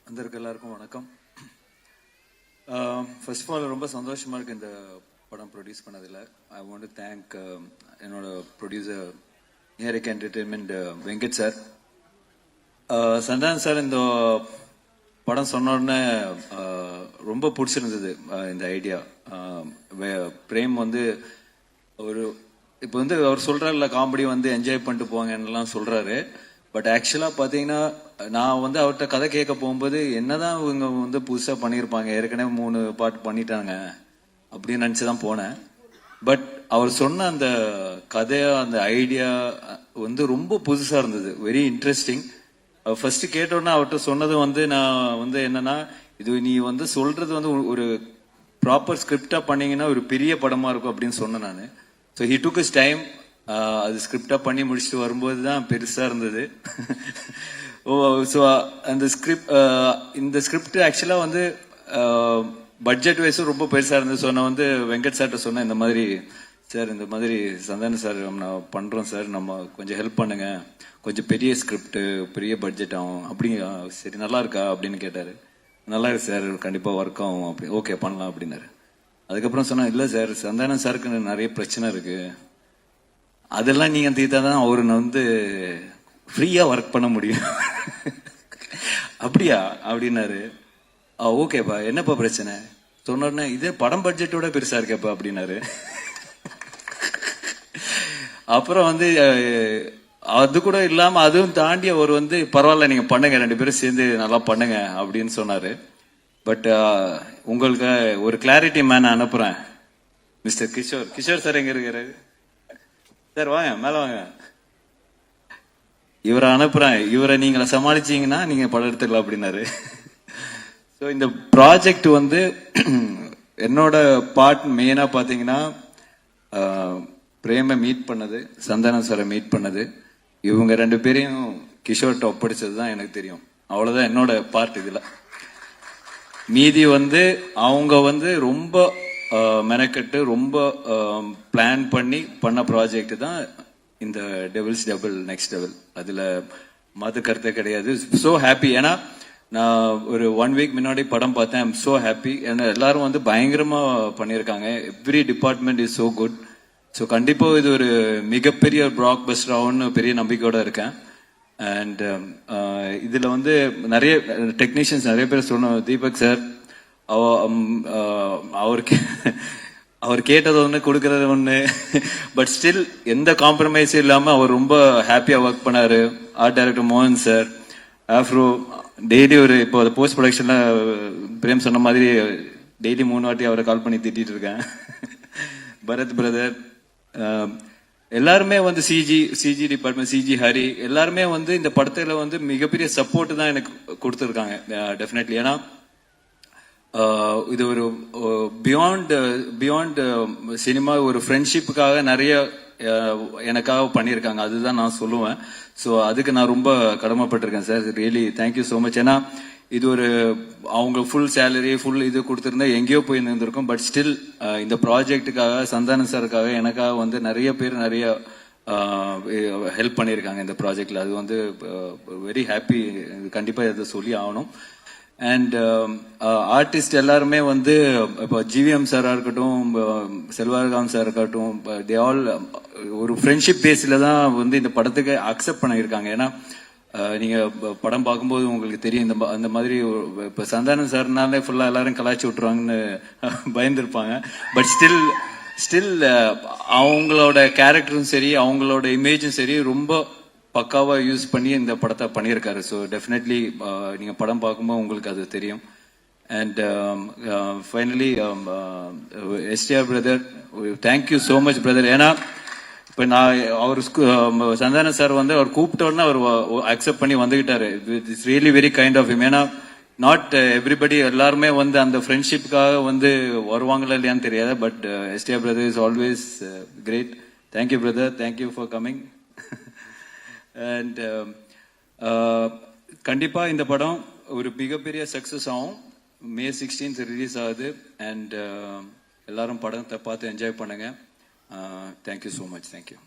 வந்திருக்க எல்லாருக்கும் வணக்கம். ஃபர்ஸ்ட் ஆஃப் ஆல் ரொம்ப சந்தோஷமா இருக்கு இந்த படம் ப்ரொடியூஸ் பண்ணதில். ஐ வாண்ட் டு தேங்க் என்னோட producer Niharika entertainment Venkat sir. Santhanam sir இந்த படம் சொன்ன உடனே ரொம்ப பிடிச்சிருந்தது இந்த ஐடியா. பிரேம் வந்து ஒரு இப்போ வந்து அவர் சொல்றாருல காமெடி வந்து என்ஜாய் பண்ணிட்டு போங்கன்னெலாம் சொல்றாரு. பட் ஆக்சுவலாக பார்த்தீங்கன்னா நான் வந்து அவர்கிட்ட கதை கேட்க போகும்போது என்னதான் இவங்க வந்து புதுசாக பண்ணியிருப்பாங்க, ஏற்கனவே 3 பாட்டு பண்ணிட்டாங்க அப்படின்னு நினச்சி தான் போனேன். பட் அவர் சொன்ன அந்த கதையா அந்த ஐடியா வந்து ரொம்ப புதுசாக இருந்தது, வெரி இன்ட்ரெஸ்டிங். ஃபர்ஸ்ட் கேட்டோன்னா அவர்கிட்ட சொன்னது வந்து நான் வந்து என்னன்னா, இது நீ வந்து சொல்றது வந்து ஒரு ப்ராப்பர் ஸ்கிரிப்டா பண்ணீங்கன்னா ஒரு பெரிய படமா இருக்கும் அப்படின்னு சொன்னேன் நான். So he took is time. அது ஸ்கிரிப்டா பண்ணி முடிச்சுட்டு வரும்போது தான் பெருசா இருந்தது. ஸோ அந்த இந்த ஸ்கிரிப்ட் ஆக்சுவலா வந்து பட்ஜெட் வைஸும் ரொம்ப பெருசா இருந்தது. ஸோ நான் வந்து வெங்கட் சார்ட்ட சொன்னேன், இந்த மாதிரி சார் இந்த மாதிரி சந்தான சார் நான் பண்றோம் சார், நம்ம கொஞ்சம் ஹெல்ப் பண்ணுங்க, கொஞ்சம் பெரிய ஸ்கிரிப்ட் பெரிய பட்ஜெட் ஆகும் அப்படி. சரி நல்லா இருக்கா அப்படின்னு கேட்டாரு. நல்லா இருக்கு சார், கண்டிப்பா ஒர்க் ஆகும் அப்படி, ஓகே பண்ணலாம் அப்படின்னாரு. அதுக்கப்புறம் சொன்னா இல்ல சார், சந்தானம் சாருக்கு நிறைய பிரச்சனை இருக்கு, அதெல்லாம் நீங்க தீர்த்தாதான் அவரு வந்து ஃப்ரீயா ஒர்க் பண்ண முடியும். அப்படியா அப்படின்னாரு. ஓகேப்பா, என்னப்பா பிரச்சனை சொன்ன, இதே படம் பட்ஜெட்டோட பெருசா இருக்கேப்பா அப்படின்னாரு. அப்புறம் வந்து அது கூட இல்லாம அதுவும் தாண்டி அவர் வந்து பரவாயில்ல நீங்க பண்ணுங்க, 2 பேரும் சேர்ந்து நல்லா பண்ணுங்க அப்படின்னு சொன்னாரு. பட் உங்களுக்கு ஒரு கிளாரிட்டி மேன் அனுப்புறேன், மிஸ்டர் கிஷோர். கிஷோர் சார் எங்க இருக்காரு சார்? வாங்க மேல வாங்க. இவரை அனுப்புறேன், இவரை நீங்களை சமாளிச்சீங்கன்னா நீங்க படம் எடுத்துக்கலாம் அப்படின்னாரு. ஸோ இந்த ப்ராஜெக்ட் வந்து என்னோட பார்ட் மெயினா பாத்தீங்கன்னா பிரேமை மீட் பண்ணது, சந்தானம் சாரை மீட் பண்ணது, இவங்க 2 பேரையும் கிஷோர்ட்ட ஒப்படைச்சது தான் எனக்கு தெரியும். அவ்வளவுதான் என்னோட பார்ட் இதுல. மீதி வந்து அவங்க வந்து ரொம்ப மெனக்கட்டு ரொம்ப பிளான் பண்ணி பண்ண ப்ராஜெக்ட் தான் இந்த டெவில்ஸ் டபுள் நெக்ஸ்ட் லெவல். அதுல மது கருத்தே கிடையாது. So happy. ஏன்னா நான் ஒரு 1 வீக் முன்னாடி படம் பார்த்தேன். I'm so happy. ஏன்னா எல்லாரும் வந்து பயங்கரமா பண்ணியிருக்காங்க. Every department is so good. So கண்டிப்பா இது ஒரு மிகப்பெரிய பிளாக் பஸ்டர் ஆகும்னு பெரிய நம்பிக்கையோட இருக்கேன். அண்ட் இதுல வந்து நிறைய டெக்னீஷியன்ஸ் நிறைய பேர் சொன்ன, தீபக் சார் அவர் கேட்டது ஒண்ணு கொடுக்கறது ஒண்ணு, பட் ஸ்டில் எந்த காம்ப்ரமைஸும் இல்லாம அவர் ரொம்ப ஹாப்பியா ஒர்க் பண்ணாரு. ஆர்ட் டைரக்டர் மோகன் சார், ஆஃப்ரோ டெய்லி ஒரு இப்போ போஸ்ட் ப்ரொடக்ஷன்ல பிரேம் சொன்ன மாதிரி டெய்லி 3 வாட்டி அவரை கால் பண்ணி திட்டிட்டு இருக்கேன். பரத் பிரதர், எல்லாருமே வந்து சிஜி டிபார்ட்மெண்ட், சிஜி ஹரி, எல்லாருமே வந்து இந்த படத்துல வந்து மிகப்பெரிய சப்போர்ட் தான் எனக்கு கொடுத்துருக்காங்க டெஃபினெட்லி. ஏன்னா இது ஒரு பியாண்ட் சினிமா ஒரு ஃப்ரெண்ட்ஷிப்புக்காக நிறைய எனக்காக பண்ணியிருக்காங்க, அதுதான் நான் சொல்லுவேன். ஸோ அதுக்கு நான் ரொம்ப கடமைப்பட்டிருக்கேன் sir. Really thank you so much. ஏன்னா இது ஒரு அவங்க ஃபுல் சேலரி ஃபுல் இது கொடுத்துருந்தா எங்கேயோ போய் இருந்திருக்கும். பட் ஸ்டில் இந்த ப்ராஜெக்டுக்காக சந்தானம் சாருக்காக எனக்காக வந்து நிறைய பேர் நிறைய ஹெல்ப் பண்ணியிருக்காங்க இந்த ப்ராஜெக்ட்ல. அது வந்து வெரி ஹாப்பி, கண்டிப்பா இதை சொல்லி ஆகணும். அண்ட் ஆர்டிஸ்ட் எல்லாருமே வந்து இப்போ ஜிவிஎம் சாரா இருக்கட்டும், செல்வராகவன் சார் இருக்கட்டும், தே ஆல் ஒரு ஃப்ரெண்ட்ஷிப் பேஸ்ல தான் வந்து இந்த படத்துக்கு அக்செப்ட் பண்ணியிருக்காங்க. ஏன்னா நீங்க படம் பார்க்கும்போது உங்களுக்கு தெரியும், அந்த மாதிரி இப்ப சந்தானம் சார்னாலே ஃபுல்லா எல்லாரும் கலாய்ச்சி விட்டுருவாங்கன்னு பயந்துருப்பாங்க. பட் ஸ்டில் அவங்களோட கேரக்டரும் சரி அவங்களோட இமேஜும் சரி ரொம்ப பக்காவா யூஸ் பண்ணி இந்த படத்தை பண்ணியிருக்காரு. ஸோ டெஃபினெட்லி நீங்க படம் பார்க்கும்போது உங்களுக்கு அது தெரியும். And finally STR brother, thank you so much brother. ஏன்னா இப்ப நான் அவர் சந்தான சார் வந்து அவர் கூப்பிட்டோன்னா அவர் அக்செப்ட் பண்ணி வந்துகிட்டாரு. It's really very kind of him. ஏன்னா நாட் எவ்ரிபடி எல்லாருமே வந்து அந்த ஃப்ரெண்ட்ஷிப்புக்காக வந்து வருவாங்களா இல்லையான்னு தெரியாது. But STR brother is always great. Thank you brother, thank you for coming. And கண்டிப்பா இந்த படம் ஒரு மிகப்பெரிய சக்சஸ் ஆகும். May 16th ரிலீஸ் ஆகுது. அண்ட் எல்லாரும் படத்தை பார்த்து என்ஜாய் பண்ணுங்க. Thank you so much. தேங்க்யூ.